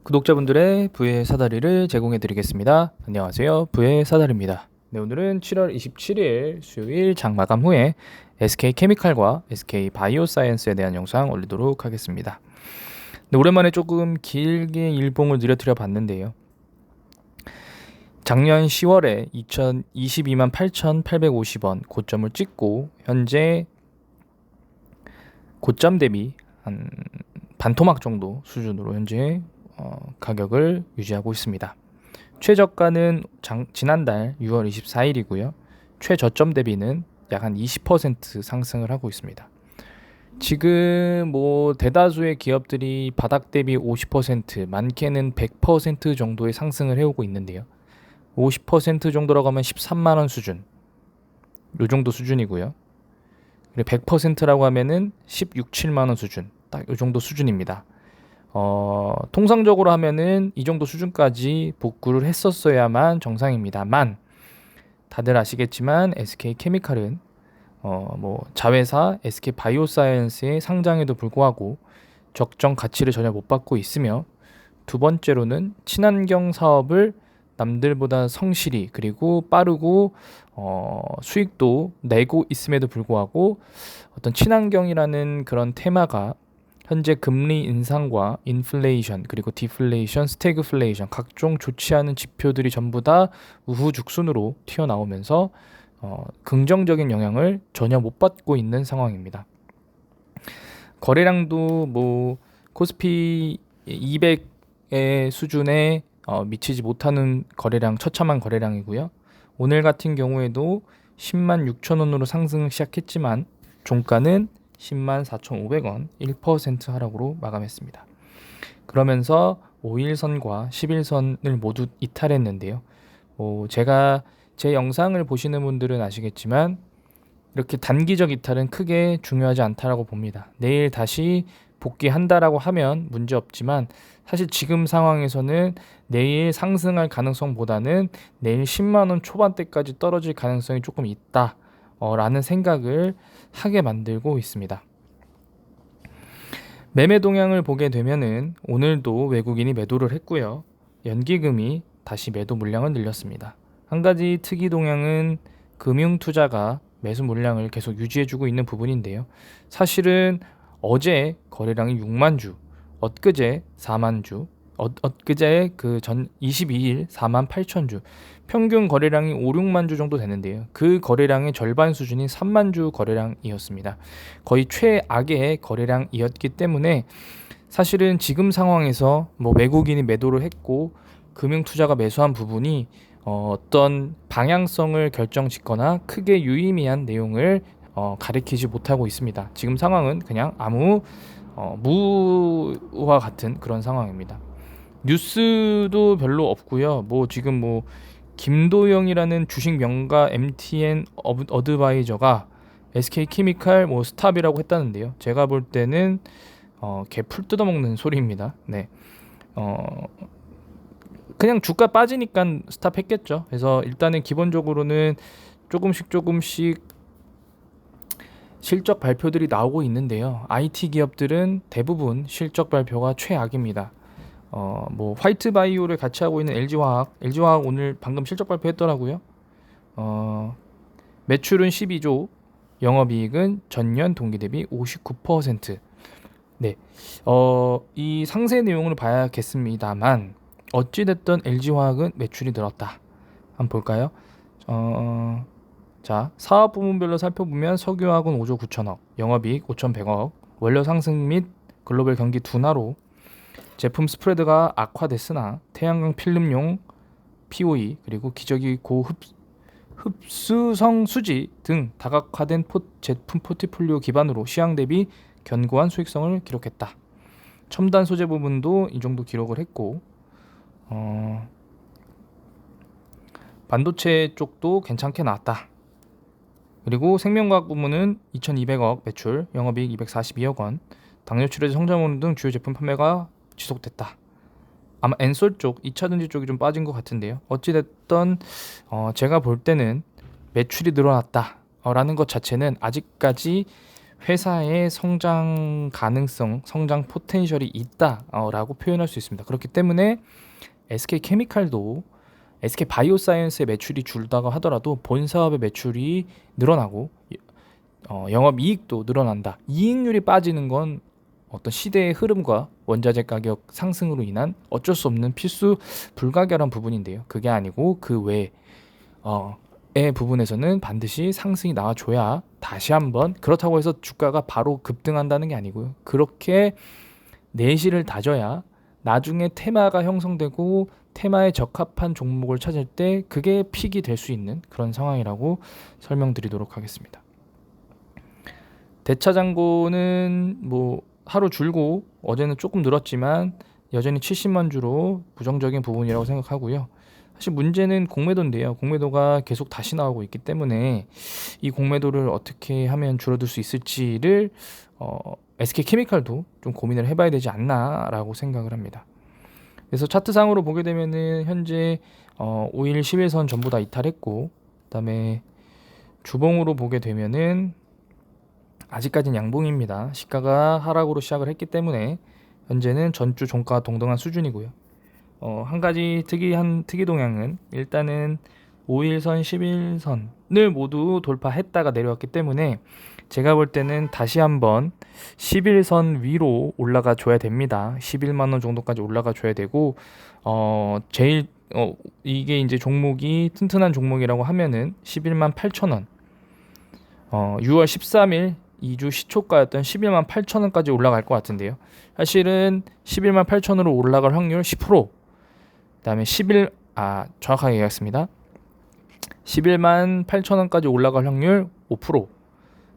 구독자분들의 부의 사다리를 제공해 드리겠습니다. 안녕하세요. 부의 사다리입니다. 네, 오늘은 7월 27일 수요일 장 마감 후에 SK케미칼과 SK바이오사이언스에 대한 영상 올리도록 하겠습니다. 네, 오랜만에 조금 길게 일봉을 늘어뜨려 봤는데요. 작년 10월에 22만 8,850원 고점을 찍고 현재 고점 대비 한 반토막 정도 수준으로 현재 가격을 유지하고 있습니다. 최저가는 지난달 6월 24일이고요. 최저점 대비는 약 한 20% 상승을 하고 있습니다. 지금 대다수의 기업들이 바닥 대비 50%, 많게는 100% 정도의 상승을 해오고 있는데요. 50% 정도라고 하면 13만 원 수준, 요 정도 수준이고요. 100%라고 하면은 16, 7만 원 수준, 딱 요 정도 수준입니다. 통상적으로 하면은 이 정도 수준까지 복구를 했었어야만 정상입니다만, 다들 아시겠지만 SK케미칼은 자회사 SK바이오사이언스의 상장에도 불구하고 적정 가치를 전혀 못 받고 있으며, 두 번째로는 친환경 사업을 남들보다 성실히 그리고 빠르고 수익도 내고 있음에도 불구하고 어떤 친환경이라는 그런 테마가 현재 금리 인상과 인플레이션 그리고 디플레이션, 스태그플레이션 각종 좋지 않은 지표들이 전부 다 우후죽순으로 튀어나오면서 긍정적인 영향을 전혀 못 받고 있는 상황입니다. 거래량도 코스피 200의 수준에 미치지 못하는 거래량, 처참한 거래량이고요. 오늘 같은 경우에도 10만 6천 원으로 상승을 시작했지만 종가는 10만 4,500원 1% 하락으로 마감했습니다. 그러면서 5일선과 10일선을 모두 이탈했는데요. 제가 제 영상을 보시는 분들은 아시겠지만 이렇게 단기적 이탈은 크게 중요하지 않다라고 봅니다. 내일 다시 복귀한다라고 하면 문제 없지만, 사실 지금 상황에서는 내일 상승할 가능성보다는 내일 10만 원 초반대까지 떨어질 가능성이 조금 있다 라는 생각을 하게 만들고 있습니다. 매매 동향을 보게 되면은 오늘도 외국인이 매도를 했고요. 연기금이 다시 매도 물량을 늘렸습니다. 한 가지 특이 동향은 금융투자가 매수 물량을 계속 유지해주고 있는 부분인데요. 사실은 어제 거래량이 6만 주, 엊그제 4만 주, 엊그제 그 전 22일 4만 8천 주, 평균 거래량이 5, 6만 주 정도 되는데요. 그 거래량의 절반 수준이 3만 주 거래량이었습니다. 거의 최악의 거래량이었기 때문에 사실은 지금 상황에서 외국인이 매도를 했고 금융투자가 매수한 부분이 어떤 방향성을 결정짓거나 크게 유의미한 내용을 가리키지 못하고 있습니다. 지금 상황은 그냥 아무 무와 같은 그런 상황입니다. 뉴스도 별로 없고요. 지금 김도영이라는 주식 명가 MTN 어드바이저가 SK케미칼 스탑이라고 했다는데요. 제가 볼 때는 개 풀 뜯어먹는 소리입니다. 네. 그냥 주가 빠지니까 스탑했겠죠. 그래서 일단은 기본적으로는 조금씩 실적 발표들이 나오고 있는데요. IT 기업들은 대부분 실적 발표가 최악입니다. 화이트 바이오를 같이 하고 있는 LG화학 오늘 방금 실적 발표했더라고요. 매출은 12조, 영업이익은 전년 동기 대비 59%. 네, 이 상세 내용을 봐야겠습니다만 어찌됐든 LG화학은 매출이 늘었다. 한번 볼까요? 자, 사업 부문별로 살펴보면 석유화학은 5조 9천억, 영업이익 5,100억, 원료 상승 및 글로벌 경기 둔화로 제품 스프레드가 악화됐으나 태양광 필름용 POE 그리고 기저귀 고흡수성 수지 등 다각화된 제품 포트폴리오 기반으로 시황 대비 견고한 수익성을 기록했다. 첨단 소재 부분도 이 정도 기록을 했고, 반도체 쪽도 괜찮게 나왔다. 그리고 생명과학 부문은 2,200억 매출, 영업이익 242억 원, 당뇨 치료제 성장호르몬 등 주요 제품 판매가 지속됐다. 아마 엔솔 쪽, 2차전지 쪽이 좀 빠진 것 같은데요. 어찌됐든 제가 볼 때는 매출이 늘어났다 라는 것 자체는 아직까지 회사의 성장 가능성, 성장 포텐셜이 있다라고 표현할 수 있습니다. 그렇기 때문에 SK케미칼도 SK바이오사이언스의 매출이 줄다고 하더라도 본 사업의 매출이 늘어나고 영업이익도 늘어난다. 이익률이 빠지는 건 어떤 시대의 흐름과 원자재 가격 상승으로 인한 어쩔 수 없는 필수 불가결한 부분인데요. 그게 아니고 그 외의 부분에서는 반드시 상승이 나와줘야 다시 한번, 그렇다고 해서 주가가 바로 급등한다는 게 아니고요. 그렇게 내실을 다져야 나중에 테마가 형성되고 테마에 적합한 종목을 찾을 때 그게 픽이 될 수 있는 그런 상황이라고 설명드리도록 하겠습니다. 대차장고는 뭐 하루 줄고 어제는 조금 늘었지만 여전히 70만 주로 부정적인 부분이라고 생각하고요. 사실 문제는 공매도인데요. 공매도가 계속 다시 나오고 있기 때문에 이 공매도를 어떻게 하면 줄어들 수 있을지를 SK케미칼도 좀 고민을 해봐야 되지 않나라고 생각을 합니다. 그래서 차트상으로 보게 되면은 현재 5일 10일선 전부 다 이탈했고, 그다음에 주봉으로 보게 되면은 아직까지는 양봉입니다. 시가가 하락으로 시작을 했기 때문에 현재는 전주 종가와 동등한 수준이고요. 한 가지 특이한 특이 동향은 일단은 5일선, 11선을 모두 돌파했다가 내려왔기 때문에 제가 볼 때는 다시 한번 11선 위로 올라가 줘야 됩니다. 11만 원 정도까지 올라가 줘야 되고 제일 이게 이제 종목이 튼튼한 종목이라고 하면은 11만 8천 원. 6월 13일 2주 시초가였던 11만 8천 원까지 올라갈 것 같은데요. 사실은 11만 8천으로 올라갈 확률 10%. 그다음에 정확하게 얘기했습니다. 11만 8천 원까지 올라갈 확률 5%.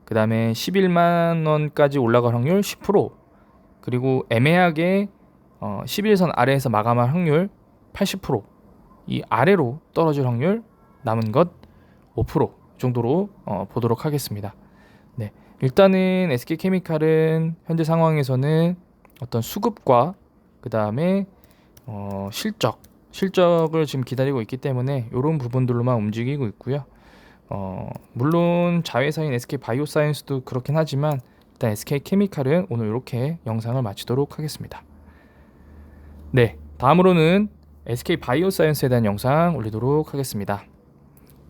그다음에 11만 원까지 올라갈 확률 10%. 그리고 애매하게 11선 아래에서 마감할 확률 80%. 이 아래로 떨어질 확률 남은 것 5% 정도로 보도록 하겠습니다. 네. 일단은 SK케미칼은 현재 상황에서는 어떤 수급과 그다음에 실적을 지금 기다리고 있기 때문에 이런 부분들로만 움직이고 있고요. 물론 자회사인 SK바이오사이언스도 그렇긴 하지만 일단 SK케미칼은 오늘 이렇게 영상을 마치도록 하겠습니다. 네, 다음으로는 SK바이오사이언스에 대한 영상 올리도록 하겠습니다.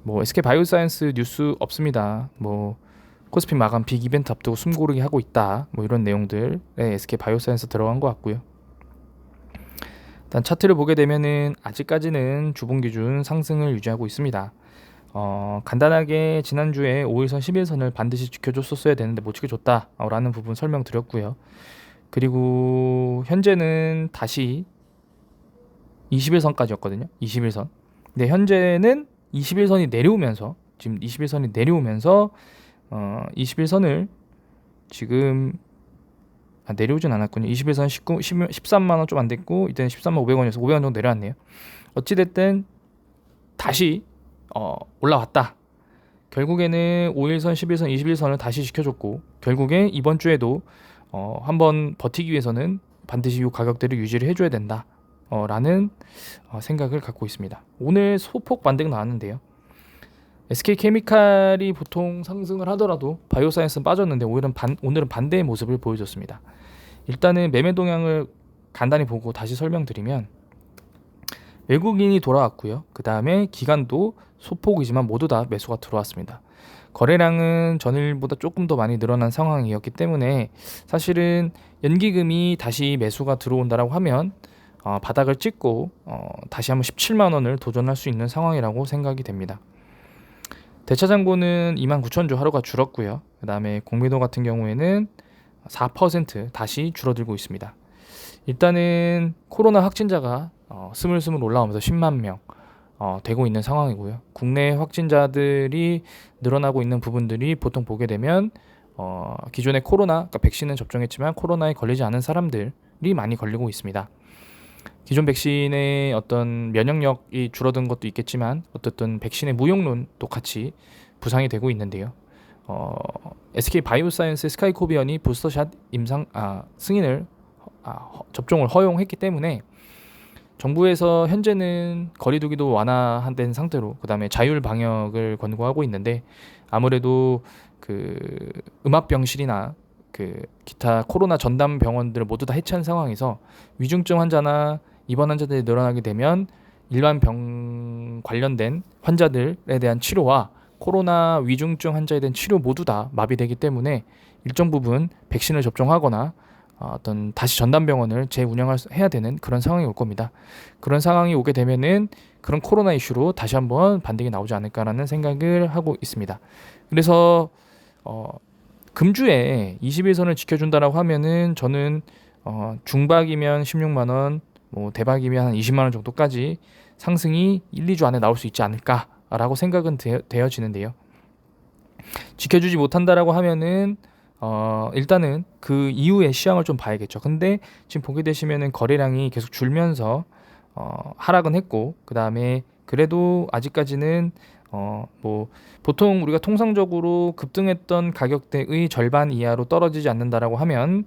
SK바이오사이언스 뉴스 없습니다. 코스피 마감 빅 이벤트 앞두고 숨고르기 하고 있다. 이런 내용들에 SK바이오사이언스 들어간 것 같고요. 일단 차트를 보게 되면은 아직까지는 주봉 기준 상승을 유지하고 있습니다. 간단하게 지난주에 5일선 11선을 반드시 지켜줬었어야 되는데 못 지켜줬다라는 부분 설명드렸고요. 그리고 현재는 다시 21선까지였거든요. 21선. 근데 현재는 21선이 내려오면서 21선을 지금 내려오진 않았군요. 21선 13만 원 좀 안 됐고 이때는 13만 500원이어서 500원 정도 내려왔네요. 어찌됐든 다시 올라왔다. 결국에는 5일선, 11선, 21선을 다시 지켜줬고 결국에 이번 주에도 한번 버티기 위해서는 반드시 이 가격대를 유지를 해줘야 된다. 라는 생각을 갖고 있습니다. 오늘 소폭 반등 나왔는데요. SK케미칼이 보통 상승을 하더라도 바이오사이언스는 빠졌는데 오늘은 반대의 모습을 보여줬습니다. 일단은 매매 동향을 간단히 보고 다시 설명드리면 외국인이 돌아왔고요. 그 다음에 기관도 소폭이지만 모두 다 매수가 들어왔습니다. 거래량은 전일보다 조금 더 많이 늘어난 상황이었기 때문에 사실은 연기금이 다시 매수가 들어온다라고 하면 바닥을 찍고 다시 한번 17만 원을 도전할 수 있는 상황이라고 생각이 됩니다. 대차장고는 29,000주 하루가 줄었고요. 그 다음에 공매도 같은 경우에는 4% 다시 줄어들고 있습니다. 일단은 코로나 확진자가 스물스물 올라오면서 10만 명 되고 있는 상황이고요. 국내 확진자들이 늘어나고 있는 부분들이 보통 보게 되면 기존의 그러니까 백신은 접종했지만 코로나에 걸리지 않은 사람들이 많이 걸리고 있습니다. 기존 백신의 어떤 면역력이 줄어든 것도 있겠지만 어쨌든 백신의 무용론도 같이 부상이 되고 있는데요. SK바이오사이언스 스카이코비언이 부스터샷 승인을 접종을 허용했기 때문에 정부에서 현재는 거리두기도 완화된 상태로 그 다음에 자율 방역을 권고하고 있는데 아무래도 그 음압병실이나 그 기타 코로나 전담 병원들을 모두 다 해체한 상황에서 위중증 환자나 입원 환자들이 늘어나게 되면 일반 병 관련된 환자들에 대한 치료와 코로나 위중증 환자에 대한 치료 모두 다 마비되기 때문에 일정 부분 백신을 접종하거나 어떤 다시 전담 병원을 재운영해야 되는 그런 상황이 올 겁니다. 그런 상황이 오게 되면은 그런 코로나 이슈로 다시 한번 반등이 나오지 않을까라는 생각을 하고 있습니다. 그래서 금주에 21선을 지켜준다라고 하면은 저는 중박이면 16만 원, 뭐 대박이면 한 20만 원 정도까지 상승이 1, 2주 안에 나올 수 있지 않을까라고 생각은 되어지는데요. 지켜주지 못한다라고 하면은 일단은 그 이후의 시황을 좀 봐야겠죠. 근데 지금 보게 되시면은 거래량이 계속 줄면서 하락은 했고, 그 다음에 그래도 아직까지는 뭐 보통 우리가 통상적으로 급등했던 가격대의 절반 이하로 떨어지지 않는다라고 하면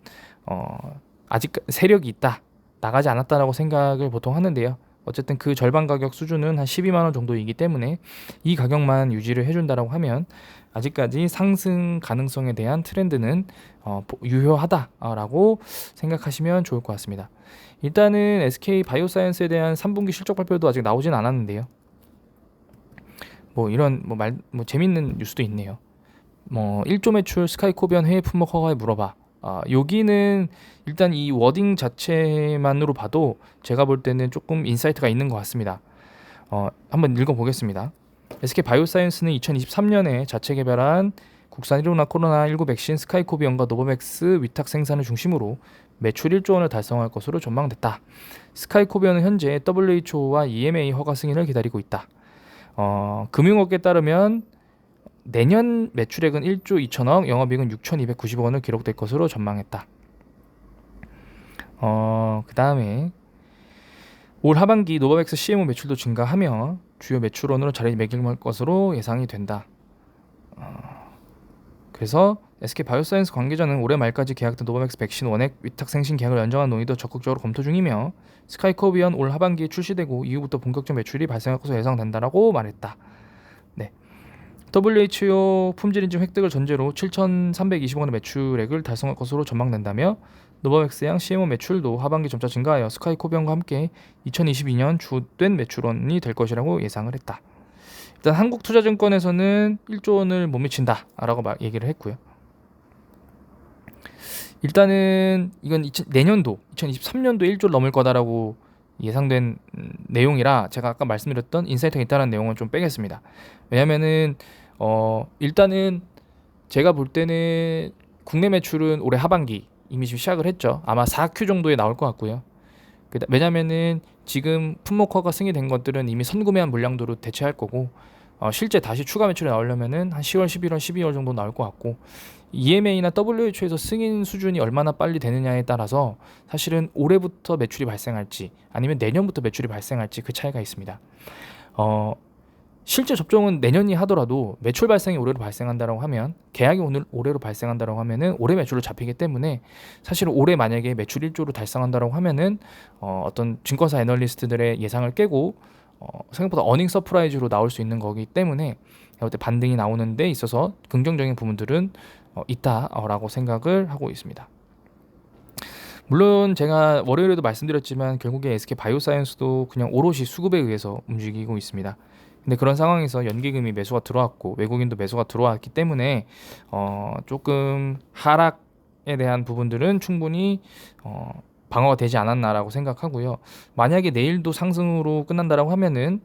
아직 세력이 있다, 나가지 않았다라고 생각을 보통 하는데요. 어쨌든 그 절반 가격 수준은 한 12만 원 정도이기 때문에 이 가격만 유지를 해준다라고 하면 아직까지 상승 가능성에 대한 트렌드는 유효하다라고 생각하시면 좋을 것 같습니다. 일단은 SK 바이오사이언스에 대한 3분기 실적 발표도 아직 나오진 않았는데요. 뭐 이런 뭐 재밌는 뉴스도 있네요. 뭐 1조 매출 스카이코비언 해외 품목 허가에 물어봐. 여기는 일단 이 워딩 자체만으로 봐도 제가 볼 때는 조금 인사이트가 있는 것 같습니다. 한번 읽어보겠습니다. SK 바이오사이언스는 2023년에 자체 개발한 국산 1호나 코로나19 백신 스카이코비언과 노바백스 위탁 생산을 중심으로 매출 1조 원을 달성할 것으로 전망됐다. 스카이코비언은 현재 WHO와 EMA 허가 승인을 기다리고 있다. 금융업계에 따르면 내년 매출액은 1조 2천억, 영업이익은 6,290억 원을 기록될 것으로 전망했다. 그 다음에 올 하반기 노바백스 CMO 매출도 증가하며 주요 매출원으로 자리매김할 것으로 예상이 된다. 그래서 SK 바이오사이언스 관계자는 올해 말까지 계약된 노바백스 백신 원액 위탁 생신 계약을 연장한 논의도 적극적으로 검토 중이며 스카이코비언 올 하반기에 출시되고 이후부터 본격적 매출이 발생할 것으로 예상된다라고 말했다. 네. WHO 품질 인증 획득을 전제로 7,320억 원의 매출액을 달성할 것으로 전망된다며 노바백스양 CMO 매출도 하반기 점차 증가하여 스카이코비언과 함께 2022년 주된 매출원이 될 것이라고 예상을 했다. 일단 한국투자증권에서는 1조 원을 못 미친다라고 얘기를 했고요. 일단은 이건 내년도 2023년도 1조를 넘을 거다라고 예상된 내용이라 제가 아까 말씀드렸던 인사이트가 있다는 내용은 좀 빼겠습니다. 왜냐면은 일단은 제가 볼 때는 국내 매출은 올해 하반기 이미 지금 시작을 했죠. 아마 4Q 정도에 나올 것 같고요. 왜냐면은 지금 품목허가 승인된 것들은 이미 선구매한 물량도로 대체할 거고 실제 다시 추가 매출이 나오려면은 한 10월, 11월, 12월 정도 나올 것 같고 EMA나 WHO에서 승인 수준이 얼마나 빨리 되느냐에 따라서 사실은 올해부터 매출이 발생할지 아니면 내년부터 매출이 발생할지 그 차이가 있습니다. 실제 접종은 내년이 하더라도 매출 발생이 올해로 발생한다고 하면 계약이 올해로 발생한다고 하면은 올해 매출로 잡히기 때문에 사실 올해 만약에 매출 1조로 달성한다고 하면은 어떤 증권사 애널리스트들의 예상을 깨고 생각보다 어닝 서프라이즈로 나올 수 있는 거기 때문에 그때 반등이 나오는 데 있어서 긍정적인 부분들은 있다라고 생각을 하고 있습니다. 물론 제가 월요일에도 말씀드렸지만 결국에 SK 바이오사이언스도 그냥 오롯이 수급에 의해서 움직이고 있습니다. 근데 그런 상황에서 연기금이 매수가 들어왔고 외국인도 매수가 들어왔기 때문에 조금 하락에 대한 부분들은 충분히 방어가 되지 않았나라고 생각하고요. 만약에 내일도 상승으로 끝난다라고 하면은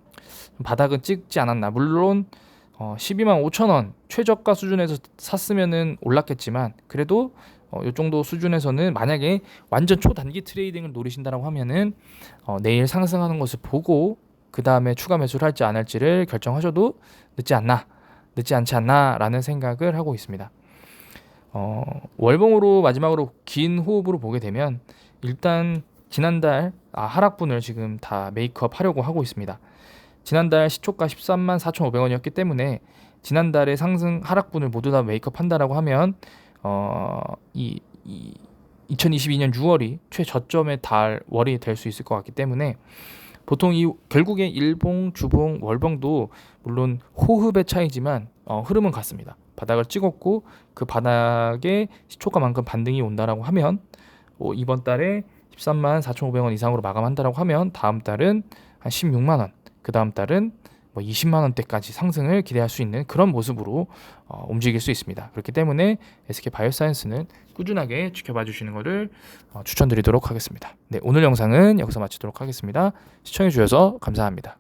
바닥은 찍지 않았나. 물론 12만 5천 원 최저가 수준에서 샀으면은 올랐겠지만 그래도 이 정도 수준에서는 만약에 완전 초단기 트레이딩을 노리신다라고 하면은 내일 상승하는 것을 보고 그 다음에 추가 매수를 할지 안 할지를 결정하셔도 늦지 않지 않나라는 생각을 하고 있습니다. 월봉으로 마지막으로 긴 호흡으로 보게 되면 일단 지난달 하락분을 지금 다 메이크업 하려고 하고 있습니다. 지난달 시초가 13만 4,500원이었기 때문에 지난달의 상승 하락분을 모두 다 메이크업 한다라고 하면 2022년 6월이 최저점의 월이 될 수 있을 것 같기 때문에 보통 결국에 일봉, 주봉, 월봉도 물론 호흡의 차이지만 흐름은 같습니다. 바닥을 찍었고 그 바닥에 시초가만큼 반등이 온다라고 하면 이번 달에 13만 4,500원 이상으로 마감한다라고 하면 다음 달은 한 16만 원, 그 다음 달은 20만 원대까지 상승을 기대할 수 있는 그런 모습으로 움직일 수 있습니다. 그렇기 때문에 SK바이오사이언스는 꾸준하게 지켜봐 주시는 것을 추천드리도록 하겠습니다. 네, 오늘 영상은 여기서 마치도록 하겠습니다. 시청해 주셔서 감사합니다.